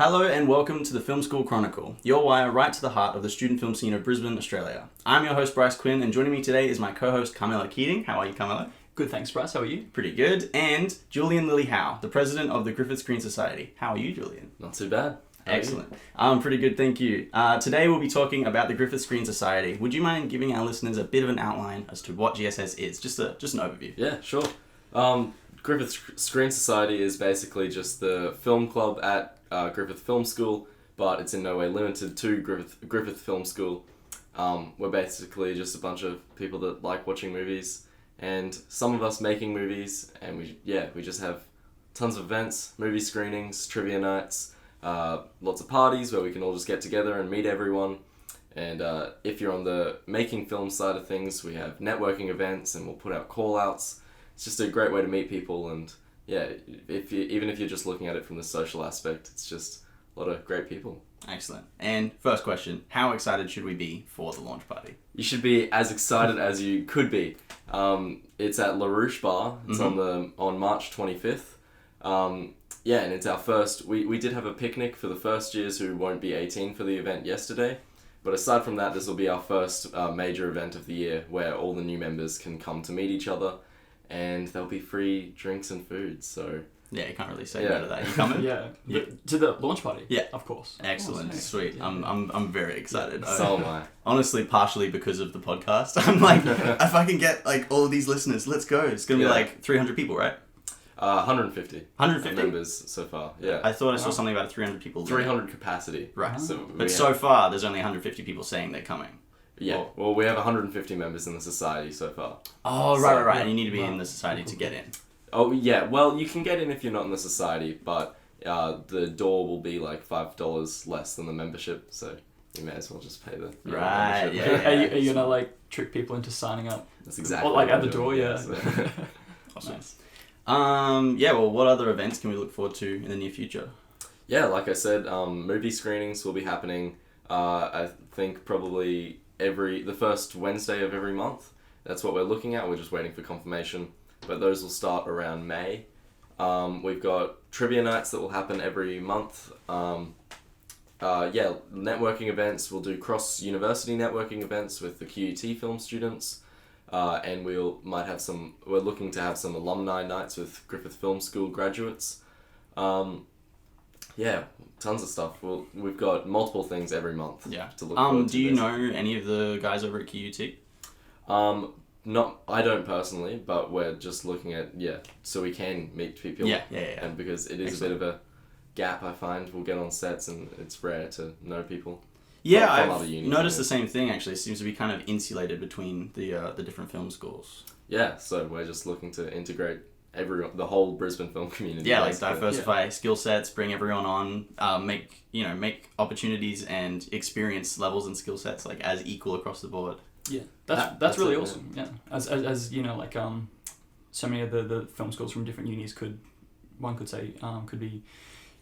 Hello and welcome to the Film School Chronicle, your wire right to the heart of the student film scene of Brisbane, Australia. I'm your host Bryce Quinn, and joining me today is my co-host Carmelo Keating. How are you, Carmelo? Good, thanks, Bryce. How are you? Pretty good. And Julian Lily-Howe, the president of the Griffith Screen Society. How are you, Julian? Not too bad. Excellent. Pretty good, thank you. Today we'll be talking about the Griffith Screen Society. Would you mind giving our listeners a bit of an outline as to what GSS is? Just an overview. Yeah, sure. Griffith Screen Society is basically just the film club at Griffith Film School, but it's in no way limited to Griffith Film School. We're basically just a bunch of people that like watching movies, and some of us making movies, and we just have tons of events, movie screenings, trivia nights, lots of parties where we can all just get together and meet everyone. And if you're on the making film side of things, we have networking events and we'll put out call-outs. It's just a great way to meet people, and yeah, even if you're just looking at it from the social aspect, it's just a lot of great people. Excellent. And first question, how excited should we be for the launch party? You should be as excited as you could be. It's at La Rouche Bar. It's on March 25th. And it's our first. We did have a picnic for the first years who won't be 18 for the event yesterday. But aside from that, this will be our first major event of the year where all the new members can come to meet each other, and there'll be free drinks and food. So yeah, you can't really say no to that. You coming? Yeah. To the launch party? Yeah. Of course. Excellent. Oh, Sweet. Yeah. I'm very excited. So am I. Honestly, partially because of the podcast. I'm like, if I can get like all of these listeners, let's go. It's going to be like 300 people, right? 150. 150? members so far, yeah. I thought I saw something about 300 people. 300 capacity. Right. So so far, there's only 150 people saying they're coming. Yeah. Well, we have 150 members in the society so far. Oh, right. And you need to be in the society to get in. Oh, yeah. Well, you can get in if you're not in the society, but the door will be like $5 less than the membership, so you may as well just pay the Right, membership. yeah. Are you gonna like trick people into signing up? That's exactly Or like what at the we're door, doing, yeah. so. Awesome. Nice. Well, what other events can we look forward to in the near future? Yeah, like I said, movie screenings will be happening, I think probably the first Wednesday of every month. That's what we're looking at. We're just waiting for confirmation. But those will start around May. We've got trivia nights that will happen every month. Networking events. We'll do cross-university networking events with the QUT film students. And we're looking to have some alumni nights with Griffith Film School graduates. Tons of stuff. We've got multiple things every month. Yeah. To look forward to. Do you know any of the guys over at QUT? I don't personally, but we're just looking at, so we can meet people. Yeah. And because it is a bit of a gap, I find, we'll get on sets and it's rare to know people. Yeah, from I've other unis, noticed the same thing actually. It seems to be kind of insulated between the different film schools. Yeah, so we're just looking to integrate the whole Brisbane film community. Yeah, like basically. diversify skill sets, bring everyone on, make opportunities and experience levels and skill sets like as equal across the board. Yeah, that's really it, awesome. Yeah, as you know, like so many of the film schools from different unis could be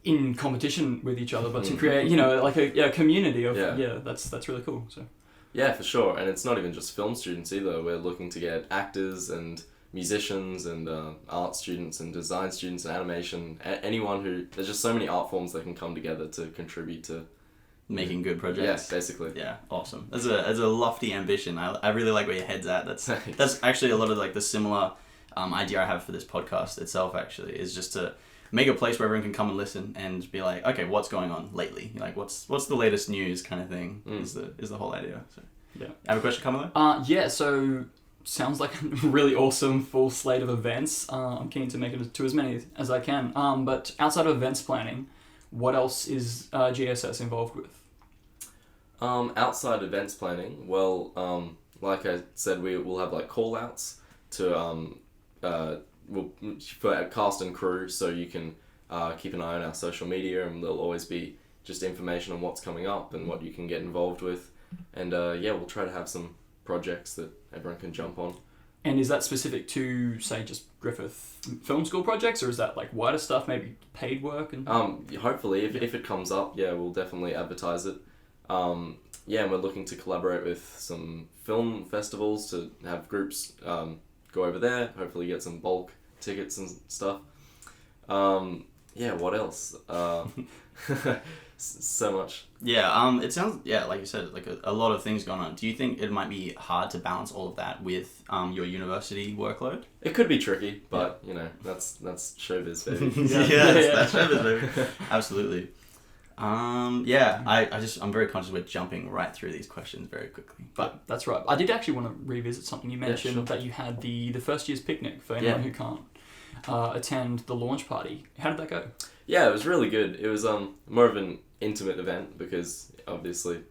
in competition with each other, but to create like a community of that's really cool. So yeah, for sure, and it's not even just film students either. We're looking to get actors and musicians and art students and design students and animation. Anyone there's just so many art forms that can come together to contribute to making good projects. Yes, basically. Yeah, awesome. That's a lofty ambition. I really like where your head's at. That's actually a lot of like the similar idea I have for this podcast itself. Actually, is just to make a place where everyone can come and listen and be like, okay, what's going on lately? Like, what's the latest news kind of thing is the whole idea. So yeah. Have a question, Carmelo? So sounds like a really awesome full slate of events. I'm keen to make it to as many as I can. But outside of events planning, what else is GSS involved with? Outside events planning, well, like I said, we'll have like call outs to for cast and crew, so you can keep an eye on our social media, and there'll always be just information on what's coming up and what you can get involved with. And we'll try to have some projects that everyone can jump on. And is that specific to, say, just Griffith Film School projects, or is that like wider stuff, maybe paid work? And hopefully, if it comes up, we'll definitely advertise it. And we're looking to collaborate with some film festivals to have groups go over there, hopefully get some bulk tickets and stuff. Yeah, what else? So much. Yeah, it sounds, like you said, like a lot of things going on. Do you think it might be hard to balance all of that with your university workload? It could be tricky, but that's showbiz, baby. That's showbiz, baby. Absolutely. I'm very conscious we're jumping right through these questions very quickly. But that's right. I did actually want to revisit something you mentioned, that you had the first year's picnic for anyone who can't attend the launch party. How did that go? Yeah, it was really good. It was more of an intimate event because obviously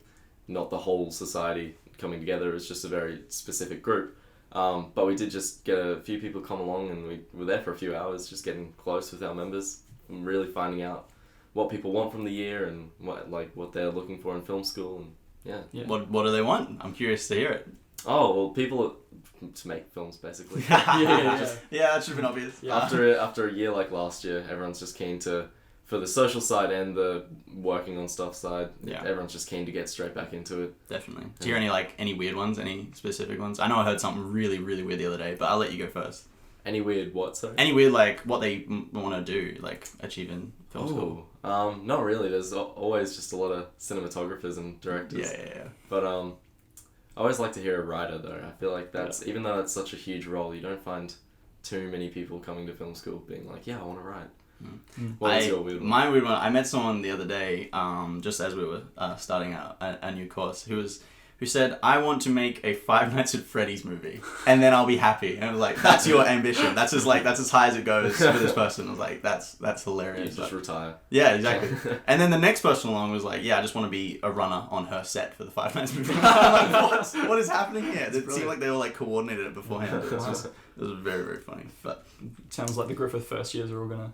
not the whole society coming together. It was just a very specific group. But we did just get a few people come along, and we were there for a few hours just getting close with our members and really finding out what people want from the year and what they're looking for in film school. And What do they want? I'm curious to hear it. Oh, well, people to make films, basically. Yeah, that should have been obvious. Yeah. After a year like last year, everyone's just keen to, for the social side and the working on stuff side, everyone's just keen to get straight back into it. Definitely. Do you hear any weird ones, any specific ones? I know I heard something really, really weird the other day, but I'll let you go first. Any weird what, sorry? Any weird, what they want to do, achieve in film school? Not really. There's always just a lot of cinematographers and directors. Yeah. But I always like to hear a writer, though. I feel like that's, even though that's such a huge role, you don't find too many people coming to film school being like, I want to write. What was your weird one? My weird one, I met someone the other day, just as we were starting out a new course, who said, I want to make a Five Nights at Freddy's movie, and then I'll be happy. And I was like, that's your ambition. That's as high as it goes for this person. I was like, that's hilarious. You just retire. Yeah, exactly. And then the next person along was like, I just want to be a runner on her set for the Five Nights movie. I'm like, what is happening here? It seemed like they all coordinated it beforehand. It was very, very funny. But sounds like the Griffith first years are all gonna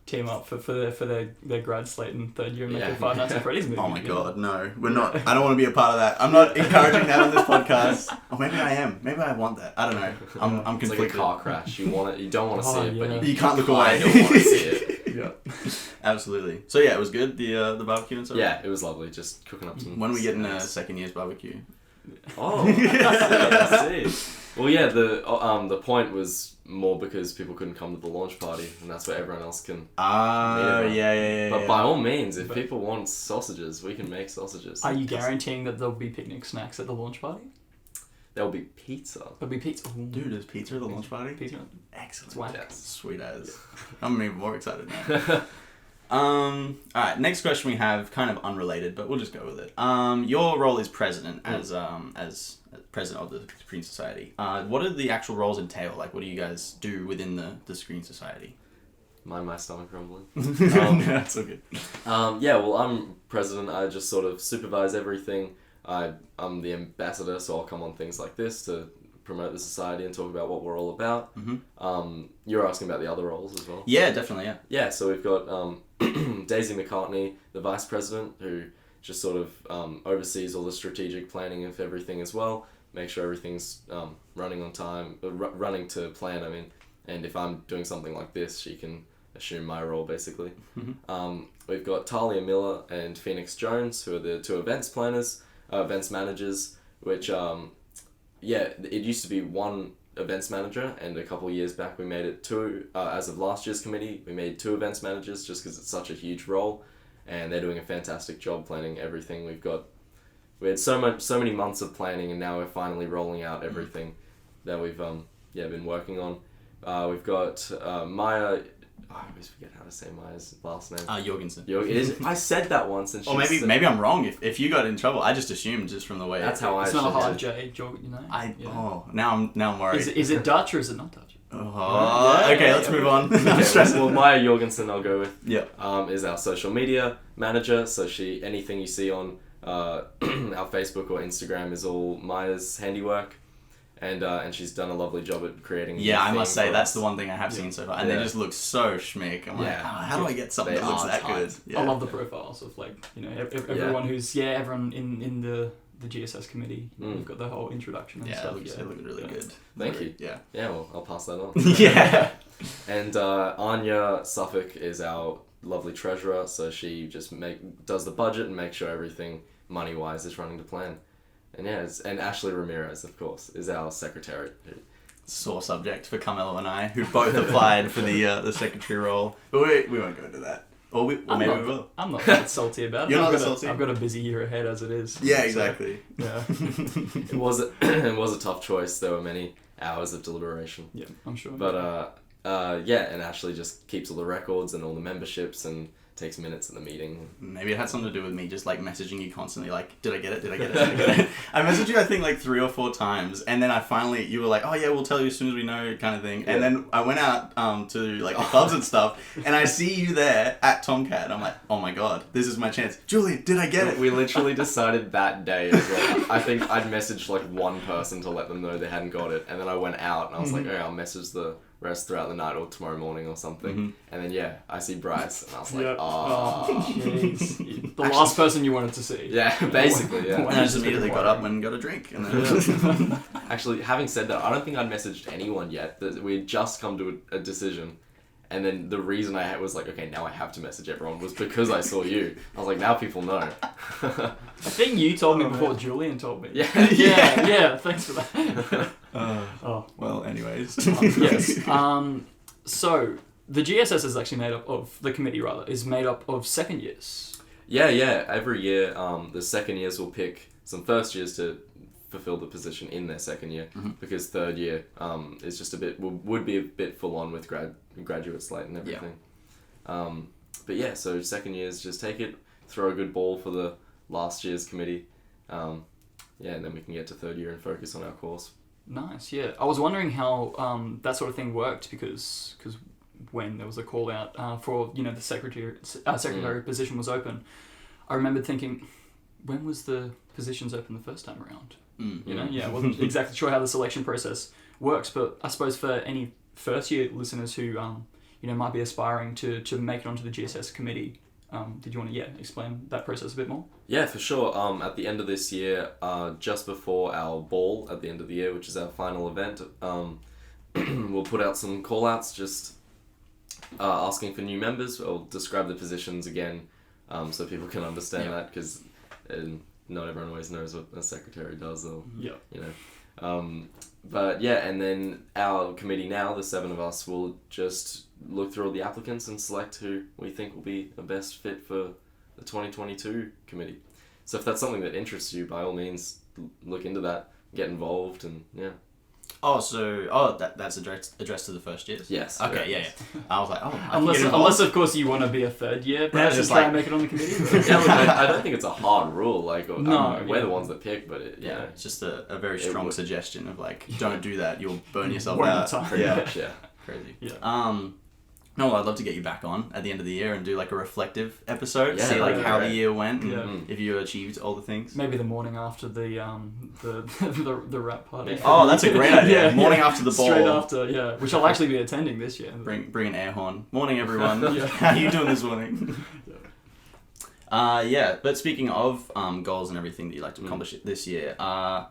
team up for their grad slate in third year and make a Five Nights at Freddy's movie. Oh my god, no. We're not. I don't want to be a part of that. I'm not encouraging that on this podcast. Or maybe I am. Maybe I want that. I don't know. I'm conflicted. It's like a car crash. You want it. You don't want to see it, but you can't look away. You don't want to see it. Yeah. Absolutely. So it was good, the barbecue and stuff? Yeah, it was lovely. Just cooking up some... When are we getting a second year's barbecue? Oh, I see. Well, the point was more because people couldn't come to the launch party, and that's where everyone else can. Yeah. But by all means, if people want sausages, we can make sausages. Are you guaranteeing that there'll be picnic snacks at the launch party? There'll be pizza. There'll be pizza. Ooh. Dude, there's pizza at the launch party? Pizza. Excellent. Yes. Sweet as. I'm even more excited now. Alright, next question we have, kind of unrelated, but we'll just go with it. Your role is president as president of the Screen Society. What do the actual roles entail? What do you guys do within the Screen Society? Mind my stomach rumbling. That's so good. Well, I'm president. I just sort of supervise everything. I'm the ambassador, so I'll come on things like this to promote the society and talk about what we're all about. Mm-hmm. You're asking about the other roles as well? Yeah, definitely, yeah. Yeah, so we've got Daisy McCartney, the vice president, who just sort of oversees all the strategic planning of everything as well, make sure everything's running on time, running to plan, I mean. And if I'm doing something like this, she can assume my role, basically. Mm-hmm. We've got Talia Miller and Phoenix Jones, who are the two events managers, which... it used to be one events manager, and a couple of years back we made it two. As of last year's committee, we made two events managers just because it's such a huge role, and they're doing a fantastic job planning everything. We had so many months of planning, and now we're finally rolling out everything that we've been working on. We've got Maya. I always forget how to say Maya's last name. Jorgensen. I said that once, and or maybe I'm wrong. If you got in trouble, I just assumed just from the way. That's how it's I. It's not a hard J, you know. Now I'm worried. Is it Dutch or is it not Dutch? Let's move on. Well, Maya Jorgensen, I'll go with. Yeah. Is our social media manager. So anything you see on our Facebook or Instagram is all Maya's handiwork. And she's done a lovely job at creating. Yeah, I must say that's the one thing I have seen so far, and they just look so schmick. I'm like, how do I get something that looks that good? Yeah. I love the profiles of everyone who's everyone in the GSS committee. We've got the whole introduction and stuff. It looks really good. Thank you. Yeah. Yeah, well, I'll pass that on. Yeah. And Anya Suffolk is our lovely treasurer, so she just does the budget and makes sure everything money wise is running to plan. And and Ashley Ramirez, of course, is our secretary, who sore subject for Carmelo and I, who both applied for the secretary role. But we won't go into that. Or maybe we will. I'm not that salty about it. You're not salty? I've got a busy year ahead as it is. Yeah, exactly. So, yeah. It was a tough choice. There were many hours of deliberation. Yeah, I'm sure. But yeah, and Ashley just keeps all the records and all the memberships and takes minutes at the meeting. Maybe it had something to do with me just like messaging you constantly, like, did I get it? Did I get it? Did I get it? I messaged you I think like 3 or 4 times, and then you were like, oh yeah, we'll tell you as soon as we know, kind of thing. Yeah. And then I went out to like the clubs and stuff, and I see you there at Tomcat. I'm like, oh my god, this is my chance. Julian, did I get it? We literally decided that day as well. I think I'd messaged like one person to let them know they hadn't got it, and then I went out and I was like, okay, I'll message the rest throughout the night or tomorrow morning or something. And then I see Bryce and I was like, oh jeez. The last person you wanted to see. Yeah, basically, yeah. And I just immediately got up and got a drink. And then Actually, having said that, I don't think I'd messaged anyone yet. That we'd just come to a decision. And then the reason I was like, okay, now I have to message everyone was because I saw you. I was like, now people know. I think you told me before Julian told me. Yeah. Yeah, thanks for that. Well, anyways. Yes. So, the GSS is actually made up of, the committee rather, is made up of second years. Yeah. Every year, the second years will pick some first years to fulfill the position in their second year, because third year is just would be a bit full on with graduate slate and everything. But yeah, so second years just take it, throw a good ball for the last year's committee, and then we can get to third year and focus on our course. Nice, yeah. I was wondering how that sort of thing worked because when there was a call out for the secretary position was open, I remembered thinking, when was the positions open the first time around? I wasn't exactly sure how the selection process works, but I suppose for any first year listeners who might be aspiring to make it onto the GSS committee, did you want to explain that process a bit more? Yeah, for sure. At the end of this year, just before our ball at the end of the year, which is our final event, we'll put out some call outs just asking for new members. We'll describe the positions again so people can understand that, because not everyone always knows what a secretary does, or but yeah, and then our committee now, the 7 of us, will just look through all the applicants and select who we think will be the best fit for the 2022 committee. So if that's something that interests you, by all means, look into that, get involved, and that's addressed to the first years? Yes. Okay, yeah. I was like, unless of course you want to be a third year, perhaps just try and make it on the committee. I don't think it's a hard rule. We're the ones that pick, but it's just a very strong suggestion of like, don't do that. You'll burn yourself One out. time. Pretty much, yeah. Crazy. Yeah. No, I'd love to get you back on at the end of the year and do like a reflective episode, Yeah, see like how the right. year went, and if you achieved all the things. Maybe the morning after the rap party. Oh, that's a great idea. Morning after the ball. Straight after, which I'll actually be attending this year. Bring an air horn. Morning, everyone. Yeah. How are you doing this morning? But speaking of goals and everything that you'd like to accomplish this year,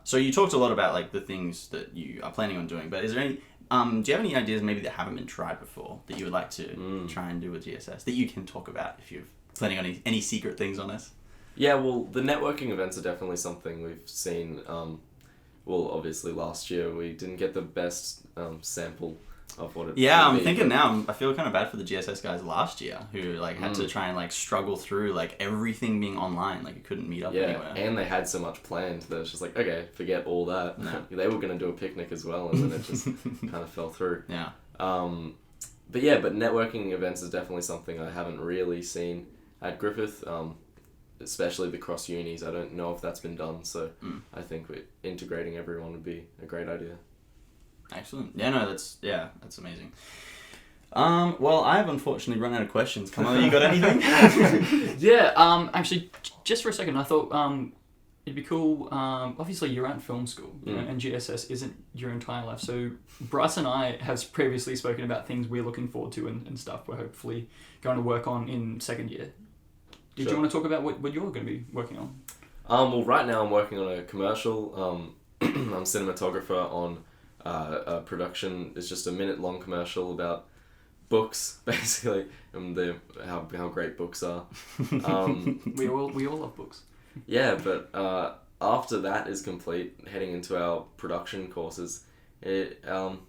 so you talked a lot about like the things that you are planning on doing, but is there any do you have any ideas maybe that haven't been tried before that you would like to try and do with GSS that you can talk about if you're planning on any secret things on this? Yeah, well, the networking events are definitely something we've seen. Obviously last year we didn't get the best sample of what it I'm be, thinking now, I feel kind of bad for the GSS guys last year who like had to try and like struggle through like everything being online, like you couldn't meet up anywhere. And they had so much planned that it's just like, okay, forget all that. No. They were going to do a picnic as well, and then it just kind of fell through. Yeah. But networking events is definitely something I haven't really seen at Griffith, especially the cross unis. I don't know if that's been done, so I think integrating everyone would be a great idea. Excellent. That's amazing. Well, I've unfortunately run out of questions. Carmelo, you got anything? Actually, just for a second, I thought it'd be cool. Obviously, you're at film school, and GSS isn't your entire life. So, Bryce and I have previously spoken about things we're looking forward to and stuff we're hopefully going to work on in second year. Did you want to talk about what you're going to be working on? Well, right now I'm working on a commercial. I'm cinematographer on a production. It's just a minute-long commercial about books, basically, and how great books are. We all love books. Yeah, but after that is complete, heading into our production courses, It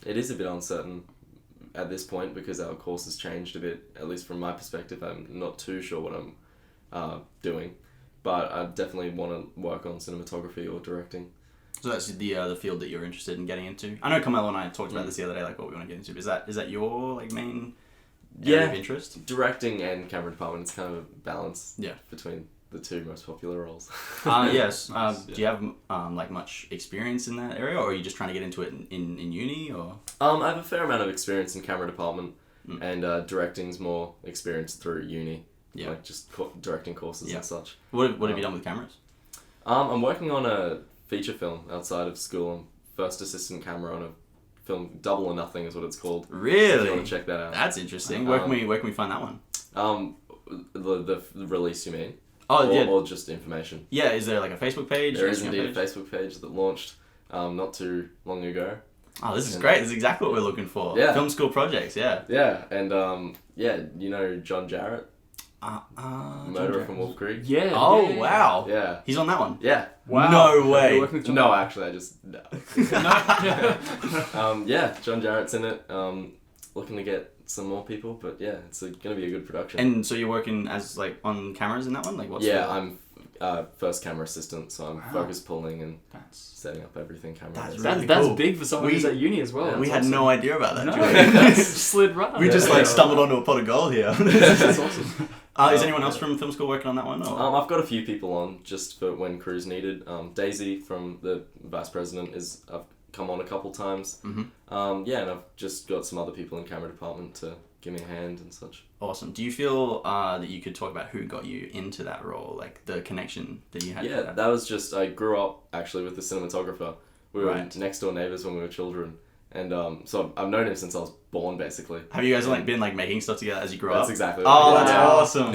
is a bit uncertain at this point because our course has changed a bit. At least from my perspective, I'm not too sure what I'm doing, but I definitely want to work on cinematography or directing. So that's the field that you're interested in getting into. I know Carmelo and I talked about this the other day, like what we want to get into. Is that your like main area of interest? Directing and camera department. It's kind of a balance. Yeah. Between the two most popular roles. Yes. Do you have like much experience in that area, or are you just trying to get into it in uni, or? I have a fair amount of experience in camera department, and directing's more experience through uni. Yeah. Like just directing courses and such. What have you done with cameras? I'm working on a feature film outside of school. I'm first assistant camera on a film, Double or Nothing is what it's called. Really? If you want to check that out. That's interesting. Where can we find that one? The release, you mean? Oh, yeah. Or just information. Yeah, is there like a Facebook page? There is indeed a Facebook page that launched not too long ago. Oh, this is great. This is exactly what we're looking for. Yeah. Film school projects, yeah. Yeah, and you know John Jarratt? Murderer from Wolf Creek? Yeah. Oh, yeah. wow. Yeah. He's on that one? Yeah. Wow. No way. You're working with John? No, actually, I just... No. John Jarratt's in it. Looking to get some more people, but yeah, it's going to be a good production. And so you're working as like on cameras in that one? Like what's I'm first camera assistant, so I'm focus pulling and setting up everything camera. That's wise. really That's cool. big for someone who's at uni as well. Yeah, We That's had awesome. no idea about that. No, Julian. that's slid right. We just like stumbled onto a pot of gold here. That's awesome. Is anyone else from film school working on that one? Or? I've got a few people on just for when crews needed. Daisy from the vice president I've come on a couple times. Mm-hmm. And I've just got some other people in camera department to give me a hand and such. Awesome. Do you feel that you could talk about who got you into that role, like the connection that you had? Yeah, that was just, I grew up actually with the cinematographer. We were next door neighbours when we were children. And so I've known him since I was born, basically. Have you guys like been like making stuff together as you grew up? That's exactly Oh, what that's awesome.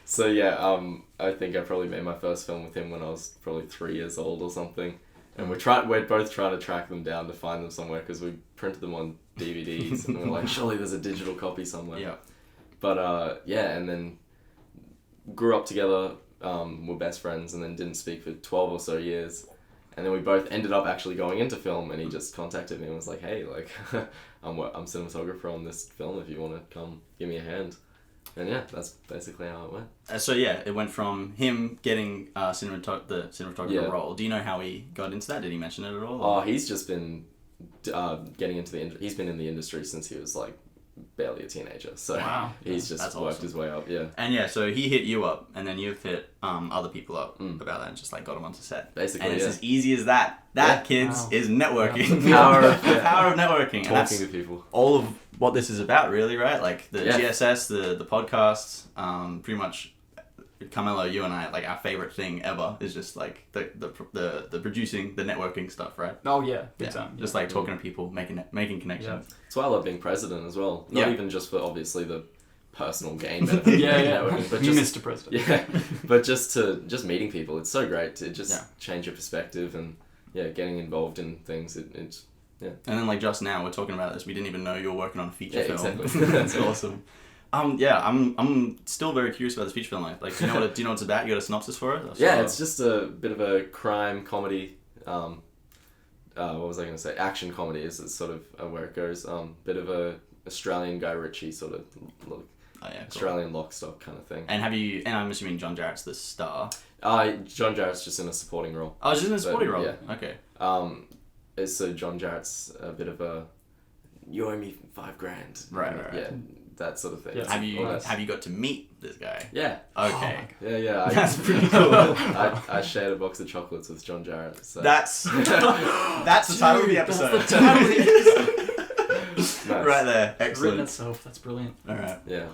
So I think I probably made my first film with him when I was probably 3 years old or something. And we're both trying to track them down to find them somewhere because we printed them on DVDs and we're like, surely there's a digital copy somewhere. Yeah. But and then grew up together, were best friends, and then didn't speak for 12 or so years. And then we both ended up actually going into film, and he just contacted me and was like, hey, like, I'm cinematographer on this film if you want to come give me a hand. And yeah, that's basically how it went. So yeah, it went from him getting the cinematographer role. Do you know how he got into that? Did he mention it at all? Oh, he's just been getting into he's been in the industry since he was like barely a teenager. So wow. He's just worked his way up, yeah. And yeah, so he hit you up, and then you've hit other people up about that, and just like got them onto set. Basically, and it's as easy as that. That, kids, is networking. The power of networking. Talking to people. All of what this is about, really, right? Like the Yeah. GSS, the podcasts, pretty much. Carmelo, you and I, like our favorite thing ever is just like the producing, the networking stuff, right? Oh yeah, big time. Just like talking to people, making connections. Yeah. That's why I love being president as well. Not even just for obviously the personal gain. But just, Mr. President. Yeah, but just meeting people. It's so great to just change your perspective and getting involved in things. It's And then like just now we're talking about this. We didn't even know you were working on a feature film. Exactly. That's awesome. I'm still very curious about this feature film. Like, do you know what it's about? You got a synopsis for it? It's just a bit of a crime comedy. What was I going to say? Action comedy is sort of where it goes. Bit of a Australian Guy Ritchie sort of look. Oh, yeah, cool. Australian lock stock kind of thing. And I'm assuming John Jarratt's the star. John Jarratt's just in a supporting role. Oh, just in a supporting role. Yeah. Okay. So John Jarratt's a bit of a, you owe me $5,000. Right. Yeah. That sort of thing. Yeah. Have you got to meet this guy? Yeah. Okay. Yeah. That's pretty cool. I shared a box of chocolates with John Jarratt. So. That's the title of the episode. That's the title of the episode. Nice. Right there. Excellent. Written itself. That's brilliant. All right. Yeah.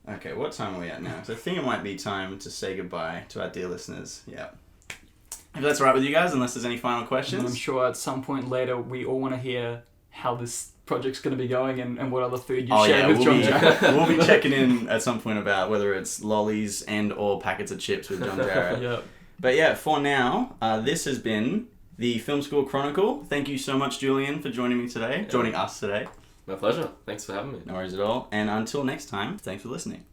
Okay, what time are we at now? So I think it might be time to say goodbye to our dear listeners. Yeah. If that's all right with you guys, unless there's any final questions. And I'm sure at some point later we all want to hear how this project's going to be going and what other food you shared with John Jarratt. We'll be checking in at some point about whether it's lollies and or packets of chips with John Jarratt. Yeah. But yeah, for now, this has been the Film School Chronicle. Thank you so much, Julian, for joining us today. My pleasure. Thanks for having me. No worries at all. And until next time, thanks for listening.